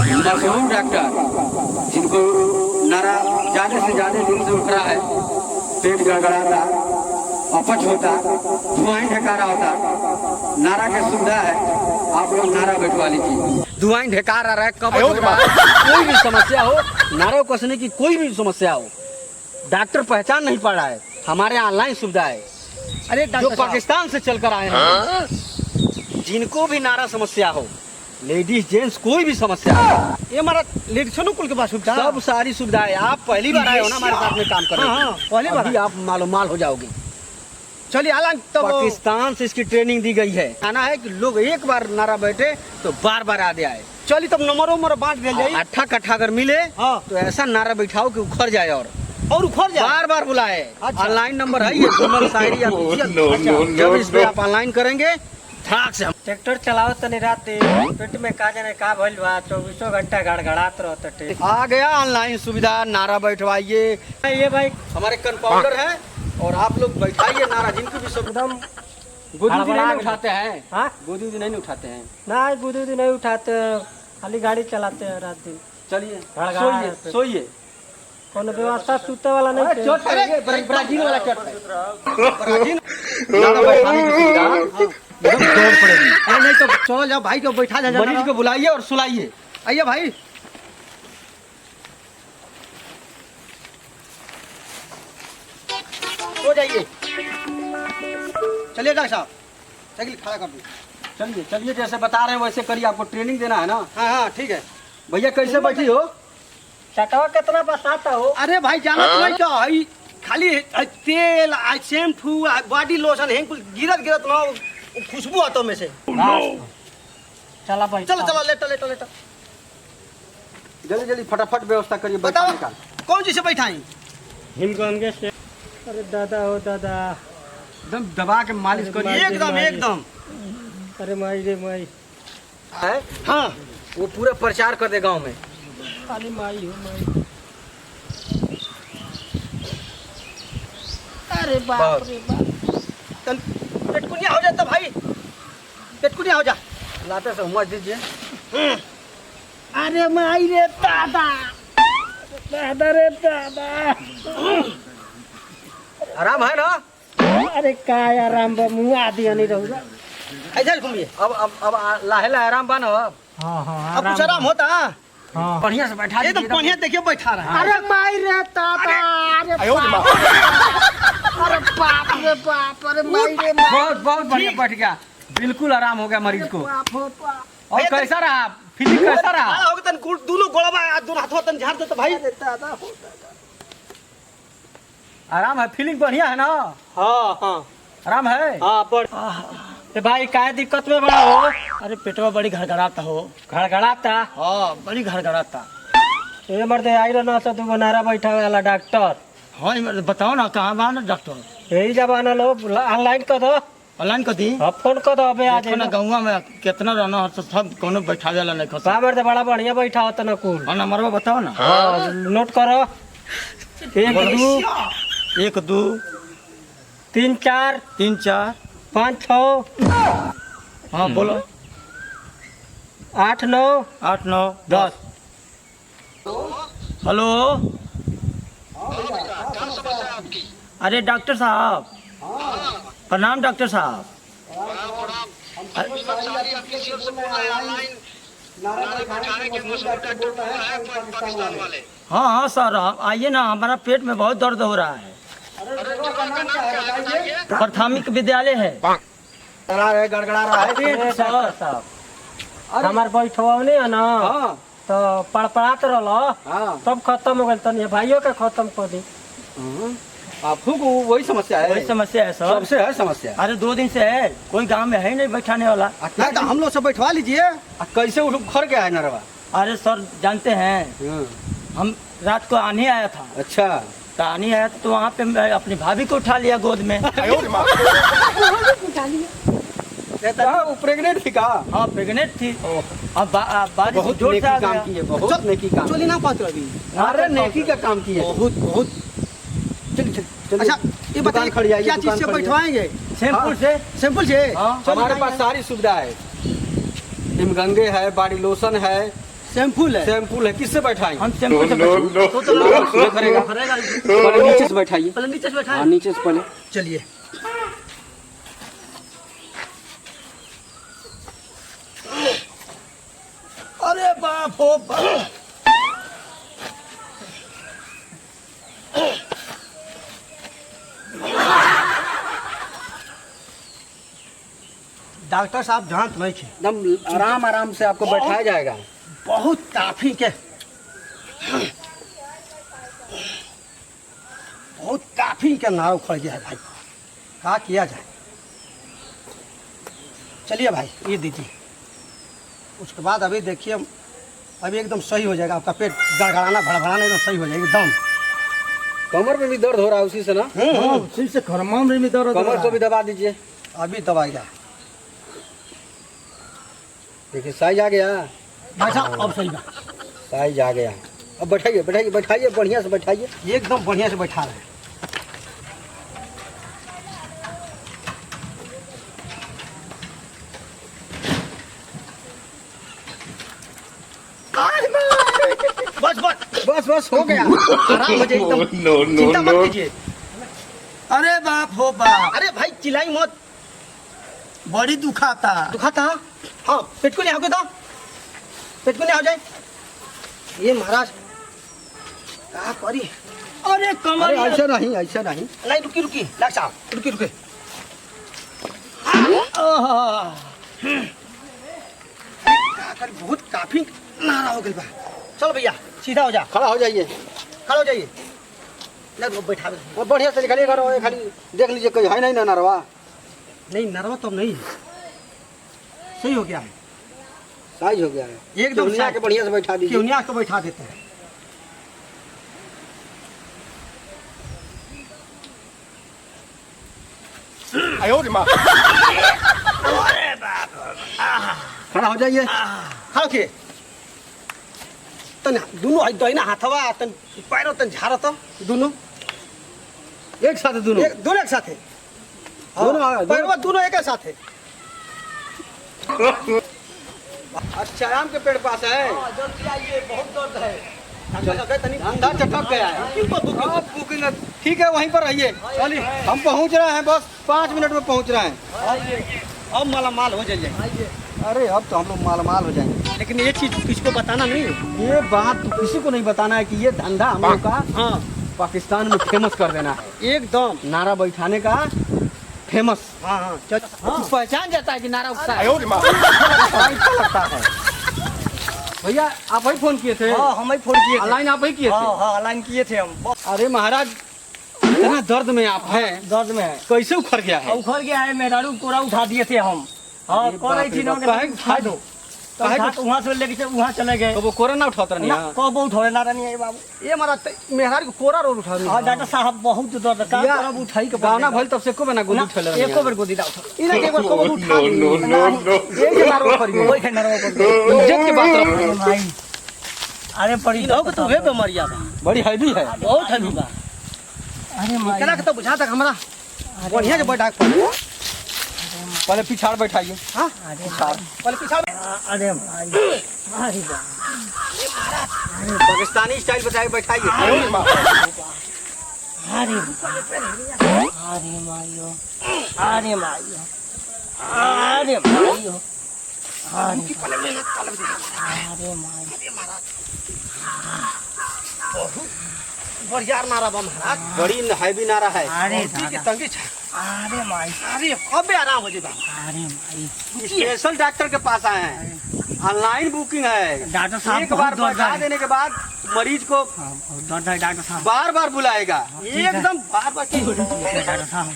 मशहूर डॉक्टर जिनको नारा ज्यादा से ज्यादा दिन से उठ रहा है, पेट गड़गड़ाता, अपच होता, धुआं ढकारा होता, नारा की सुविधा है, आप लोग नारा बैठवा लीजिए। धुआं ढकार आ रहा है, कब्ज हो रहा है, कोई भी समस्या हो, नारा कसने की कोई भी समस्या हो, डॉक्टर पहचान नहीं पा रहा है, हमारे ऑनलाइन सुविधा है। अरे जो पाकिस्तान से चल कर आए हैं, जिनको भी नारा समस्या हो, लेडीज जेंट्स कोई भी समस्या हो, ये हमारा लेडीजों कुल के पास सुविधा सब सारी सुविधा है। आप पहली बार आए हो ना हमारे साथ में काम करने। हाँ, पहली बार अभी आप मालूमाल हो जाओगे। चलिए हालांकि तो पाकिस्तान से इसकी ट्रेनिंग दी गई है। आना है कि लोग एक बार नारा बैठे तो बार बार आगे आए। चलिए तब नंबर बांट दिया जाए। अट्ठा कट्ठा अगर मिले हाँ। तो ऐसा नारा बैठाओ कि उखड़ जाए और उखड़ जाए, बार बार बुलाए। अच्छा। ऑनलाइन नंबर है ये, जुमल शायरी या जब इस पे आप ऑनलाइन करेंगे धड़ाक से हम ट्रैक्टर चलाओ तनी रात पेट में का जाने का भइल बा, 24 घंटा गड़गड़ात रहत। आ गया ऑनलाइन सुविधा, नारा बैठवाइए। ये भाई हमारे कंपाउंडर है और आप लोग बैठाइए नारा, जिनकी भी सुविधा। गोदी नहीं उठाते हैं, हाँ गोदी नहीं उठाते हैं। ना बुद्धू नहीं उठाते, खाली गाड़ी चलाते हैं रात दिन। चलिए गड़गड़ा सोइए है। सोइए। कोनो व्यवस्था सूते वाला नहीं है। चोट है, ब्राजील वाला चोट है। ब्राजील नारा बैठाने की सुविधा एकदम दौड़ पड़ेगी। नहीं तो चलो जाओ भाई को बैठा जा, मरीज को बुलाइए और सुलाइए। आइए भाई। हो जाइए। चलिए डॉक्टर साहब, साइकिल खड़ा कर दो। चलिए चलिए, जैसे बता रहे हैं वैसे करिए। आपको ट्रेनिंग देना है ना। हाँ हाँ ठीक है। भैया कैसे बैठी हो? चटवा कितना बताता हो? अरे भाई जाना तो नहीं क्या है, खाली तेल शैम्पू बॉडी लोशन है, कुल गिरत गिरत ना खुशबू आता में से। चला भाई चलो चलो लेटो लेटो लेटो। जल्दी जल्दी फटाफट व्यवस्था करिए बताओ बैठाने का। कौन चीज से बैठाई? हिमगंगे से। अरे दादा हो दादा, एकदम दबा के मालिश करिए। एकदम एकदम। अरे माई रे माई, है हाँ वो पूरा प्रचार कर दे गांव में। खाली माई हो माई। अरे बाप रे बाप, चल पेटकुनिया हो जाता भाई, पेटकुनिया हो जा। लाते से उमस दीजिए। अरे माई रे दादा, दादा रे दादा। आराम है ना? अरे काय आराम बा, मुँह आदि नहीं रहूगा। ऐसे घूमिए। अब लाहे लाहे आराम बा ना। अब हाँ हाँ अब कुछ आराम होता। हाँ। बढ़िया से बैठा एकदम दीजिए। बढ़िया देखिए बैठा रहा है। अरे माई रे दादा, अरे बाप, अरे बाप रे बाप, अरे माई रे माई। बहुत बहुत बढ़िया बैठ गया, बिल्कुल आराम हो गया मरीज को। बाप हो बाप। और कैसा रहा फीलिंग, कैसा रहा? हाँ, हो गया तन दोनों गोड़वा दोनों हाथों तन झाड़ दे तो भाई। दादा हो दादा। आराम है, फीलिंग बढ़िया है ना? हाँ हाँ आराम है। हाँ पर ए भाई काय दिक्कत में बड़ा हो? अरे पेटवा बड़ी घड़घड़ाता हो। घड़घड़ाता? हाँ बड़ी घड़घड़ाता। ये मर्दे आई रहना तो तू नारा बैठा वाला डॉक्टर। हाँ बताओ ना कहाँ बा ना डॉक्टर? यही जमाना लो, ऑनलाइन कर दो। ऑनलाइन कर दी। अब फोन कर दो, अबे आ देखो ना जाए। गाँव में कितना रहना हो तो सब कोनो बैठा जाला नहीं खसा। बा मर्दे बड़ा बढ़िया बैठा होता ना कुल। हाँ नंबर बताओ ना। हाँ, नोट करो। 1 2 1 2 3 4 3 4 5 6 हाँ बोलो। 8 9 8 9 10। हेलो। अरे डॉक्टर साहब, प्रणाम डॉक्टर साहब। हाँ हाँ सर, आइए ना, हमारा पेट में बहुत दर्द हो रहा है। प्राथमिक विद्यालय है। गड़गड़ा रहा है सर हमार बैठवा नहीं है ना, हाँ तो पड़पड़ात रहो, हाँ। सब खत्म हो गए। तनी भाइयों के खत्म कर दी। आपको वही समस्या है? वही समस्या है सर। सबसे है समस्या। अरे 2 दिन से है, कोई गांव में है ही नहीं बैठाने वाला। नहीं तो हम लोग से बैठवा लीजिए। कैसे उखड़ गया है नरवा? अरे सर जानते हैं, हम रात को आने आया था, अच्छा तो आने आया तो वहाँ पे मैं अपनी भाभी को उठा लिया गोद में। वो प्रेग्नेंट थी का? हाँ प्रेग्नेंट थी। अब बारिश बहुत जोर नेकी से आ काम गया। की है, बहुत नेकी काम। चलिए ना पात्र अभी। अरे नेकी का काम की है। बहुत बहुत। अच्छा ये बताइए क्या चीज से बैठवाएंगे? सैंपल से। सैंपल से? हाँ, हमारे पास सारी सुविधा है। हिमगंगे है, बॉडी लोशन है, सैंपल है। सैंपल है, किससे बैठाएं? हम सैंपल से बैठेंगे। तो नारा सुबह करेगा। करेगा। पहले नीचे से बैठाइए। पहले नीचे से बैठा हाँ, है। नीचे से पहले। चलिए। अरे बाप हो बाप। डॉक्टर साहब जांच नहीं थे। एकदम आराम आराम से आपको बैठाया जाएगा। बहुत काफी के बहुत काफी के नाव उखड़ गया है भाई। क्या किया जाए? चलिए भाई ये दीजिए। उसके बाद अभी देखिए अभी एकदम सही हो जाएगा। आपका पेट गड़गड़ाना भड़बड़ाना एकदम सही हो जाएगा एकदम। कमर में भी दर्द हो रहा है उसी से ना? उसी से कमर में दर्द कमर को भी दबा दीजिए। अभी दबाएगा देखिए साइज आ गया। भाई साहब अब सही बा। साइज आ गया। अब बैठाइए बैठाइए बैठाइए, बढ़िया से बैठाइए। एकदम बढ़िया से बैठा रहे हैं। बस बस बस बस हो गया। आराम हो जाए एकदम। चिंता मत कीजिए। अरे बाप हो बाप। अरे भाई चिल्लाई मत। बड़ी दुखाता हाँ। पेट को ले आओगे तो पेट को ले आ जाए। ये महाराज क्या करी? अरे कमर अरे ऐसा नहीं ऐसा नहीं। नहीं रुकी रुकी डॉक्टर साहब रुकी रुकी। बहुत काफी नारा हो गई बा। चलो भैया सीधा हो जा। खड़ा हो जाइए। खड़ा हो जाइए। लग बैठा दे। अब बढ़िया से निकालिए घर खाली देख लीजिए कोई है नहीं ना नरवा। नहीं नरवा तो नहीं सही हो गया है। साइज हो गया है एकदम केवनिया के बढ़िया से बैठा दीजिए। क्यों तो बैठा देते हैं। खड़ा हो जाइए। हाँ के तन दोनों दहिना हाथवा तन पैरों तन झाड़ा तो दोनों एक साथ दोनों दोनों एक साथ है। दोनों पैरवा दोनों एक साथ है। अच्छा आम के पेड़ पास है। जल्दी आइए बहुत दर्द है। धंधा चटक गया है। बुकिंग ठीक है वहीं पर रहिए। चलिए हम पहुंच रहे हैं बस 5 मिनट में पहुंच रहे हैं। अब मालामाल हो जाइए। अरे अब तो हम लोग मालामाल हो जाएंगे। लेकिन ये चीज किसको बताना नहीं है। ये बात तो किसी को नहीं बताना है कि ये धंधा हम लोग का हाँ पाकिस्तान में फेमस कर देना है। एकदम नारा बैठाने का फेमस। हाँ हाँ पहचान जाता है कि नारा उगता है। लगता है। भैया आप ही फोन किए थे? हाँ हम ही फोन किए थे। ऑनलाइन आप ही किए थे? हाँ हाँ ऑनलाइन किए थे हम। अरे महाराज इतना दर्द में आप हैं। दर्द में है। कैसे उखड़ गया है? उखड़ गया है। मेहरारू कोरा उठा दिए थे हम। हाँ ये कौन आई थी ना काहे उठा दो। तो वहाँ से लेके वहाँ चले गए। तो वो कोरा ना उठाता नहीं है? को बहुत हो नारा नहीं है बाबू। ये हमारा मेहरार को कोरा रोड उठा रही हाँ डॉक्टर साहब बहुत दर्द का अब उठाई के गाना भल तब से को बना गोदी उठले रही एको बेर गोदी उठा। इने के को उठा दी। ये नारो करियो। कोई नरवा कर इज्जत की बात रखो भाई। अरे पड़ी दो तो वे बीमारियां बड़ी हैवी है। बहुत हैवी बा। अरे माई कना के तो बुझा तक हमरा बढ़िया के बैठा पहले पिछाड़ बैठाइए। हां पहले पिछाड़। अरे भाई अरे बा पाकिस्तानी स्टाइल बताइए बैठाइए। अरे अरे माईयो अरे माईयो अरे माईयो अरे माई बढ़िया नारा बा महाराज। बड़ी हैवी नारा है। अरे तंगी अरे माई अरे अबे आराम हो जाएगा। अरे माई स्पेशल डॉक्टर के पास आए हैं। ऑनलाइन बुकिंग है। डॉक्टर साहब एक बार बैठा देने के बाद मरीज को दर्द है डॉक्टर साहब। बार बार बुलाएगा। एकदम बार बार की डॉक्टर साहब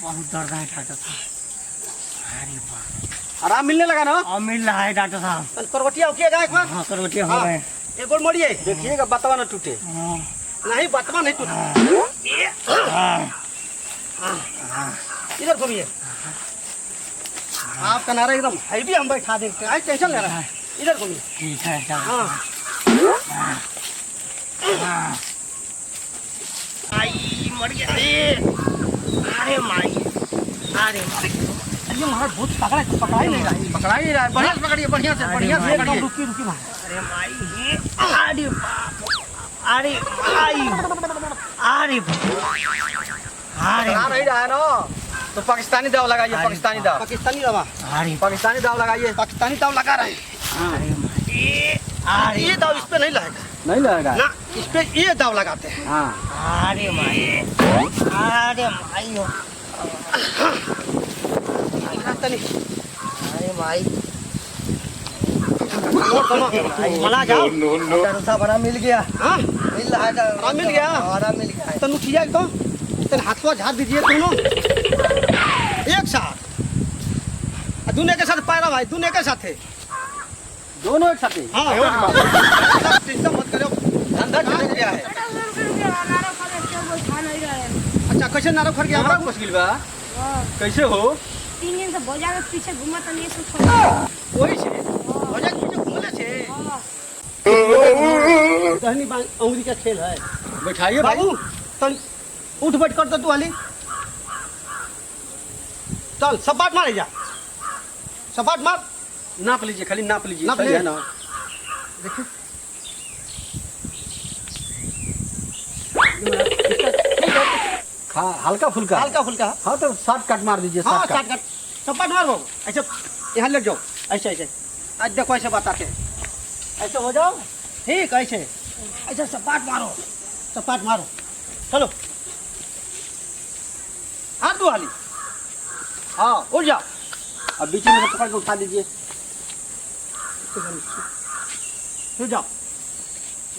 बहुत दर्द है डॉक्टर साहब। अरे वाह आराम मिलने लगा ना? अब मिल रहा है डॉक्टर साहब। करवटिया उठिएगा एक बार। हाँ करवटिया हो रहे हैं। एक बार मोड़िए देखिएगा बतवा ना टूटे। नहीं बतवा नहीं टूटे। इधर घूमिए। आपका नारा एकदम हैवी हम बैठा देंगे। आज टेंशन ले रहा है। इधर घूमिए। ठीक है हाँ आई मर गया। अरे माई अरे माई ये महाराज बहुत तगड़ा है, पकड़ा ही नहीं रहा है। पकड़ा ही नहीं रहा है, बढ़िया से पकड़िए, बढ़िया से एकदम पकड़िए। रुकी रुकी महाराज। अरे माई ये अरे बाप अरे माई अरे पकड़ा नहीं रहा है ना, तो पाकिस्तानी दाव लगाइए, पाकिस्तानी दाव, पाकिस्तानी दवा अरे पाकिस्तानी दाव लगाइए। पाकिस्तानी दाव लगा रहे हैं। अरे ये दाव इस पे नहीं लगेगा नहीं लगेगा ना, इस पे ये दाव लगाते हैं। हाँ। अरे माई हो अरे माई मना जाओ भरोसा बड़ा मिल गया, हाँ मिल रहा है, आराम मिल गया, आराम मिल गया है। तनु खिया तो तन हाथवा झाड़ दीजिए दोनों एक साथ, दोनों के साथ पैरा भाई, दोनों के साथ है। दोनों एक साथ ही। हाँ चिंता मत करो, धंधा चल गया है। अच्छा कैसे नारा फर गया हमरा मुश्किल बा, कैसे हो? 3 दिन से भोजा के पीछे घूमा तो नहीं सब वही से भजा के पीछे घूमले छे। दहनी बांग अंगुली का खेल है। बैठाइए भाई। बाबू तन उठ बैठ कर तो तू वाली चल सपाट मारे जा, सपाट मार। नाप लीजिए, खाली नाप लीजिए, नाप सही ले। है ना? देखिए हल्का फुल्का। हल्का फुल्का। हाँ तो शॉर्ट कट मार दीजिए, हाँ शॉर्ट काट कट। काट सपाट मार बाबू, ऐसे यहाँ लेट जाओ, ऐसे ऐसे आज देखो ऐसे बताते, ऐसे हो जाओ ठीक, ऐसे ऐसे सपाट मारो, सपाट मारो, चलो हाथ दो हाली, हाँ उठ जाओ। अब बीच में से पकड़ के उठा दीजिए। फिर जाओ,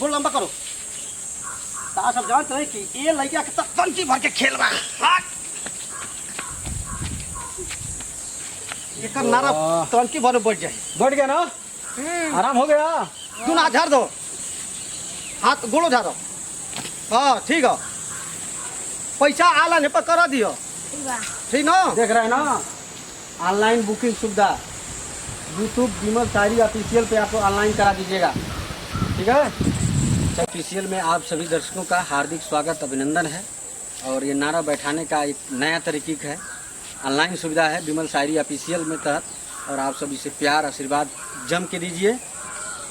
गोल लंबा करो। ता सब जानते हैं कि ये लड़का के तंती भर के खेल रहा है। हाँ। ये कर नारा तंती भर बढ़ जाए। बढ़ गया ना? आराम हो गया? तुम हाथ झाड़ दो, हाथ गोड़ो झाड़ो। हाँ ठीक है, पैसा आला ने पर करा दियो, ठीक ना? देख रहे हैं ना, ऑनलाइन बुकिंग सुविधा यूट्यूब विमल शायरी ऑफिशियल पे आप ऑनलाइन करा दीजिएगा, ठीक है? ऑफिशियल में आप सभी दर्शकों का हार्दिक स्वागत, अभिनंदन है। और ये नारा बैठाने का एक नया तरीक़ है, ऑनलाइन सुविधा है विमल शायरी ऑफिशियल में तहत। और आप सभी से प्यार आशीर्वाद जम के दीजिए।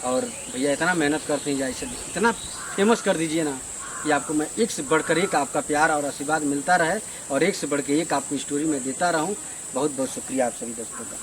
और भैया इतना मेहनत करते हैं, इसे इतना फेमस कर दीजिए ना कि आपको मैं एक से बढ़कर एक आपका प्यार और आशीर्वाद मिलता रहे, और एक से बढ़ के एक आपको स्टोरी में देता रहूं। बहुत बहुत शुक्रिया आप सभी दर्शकों का।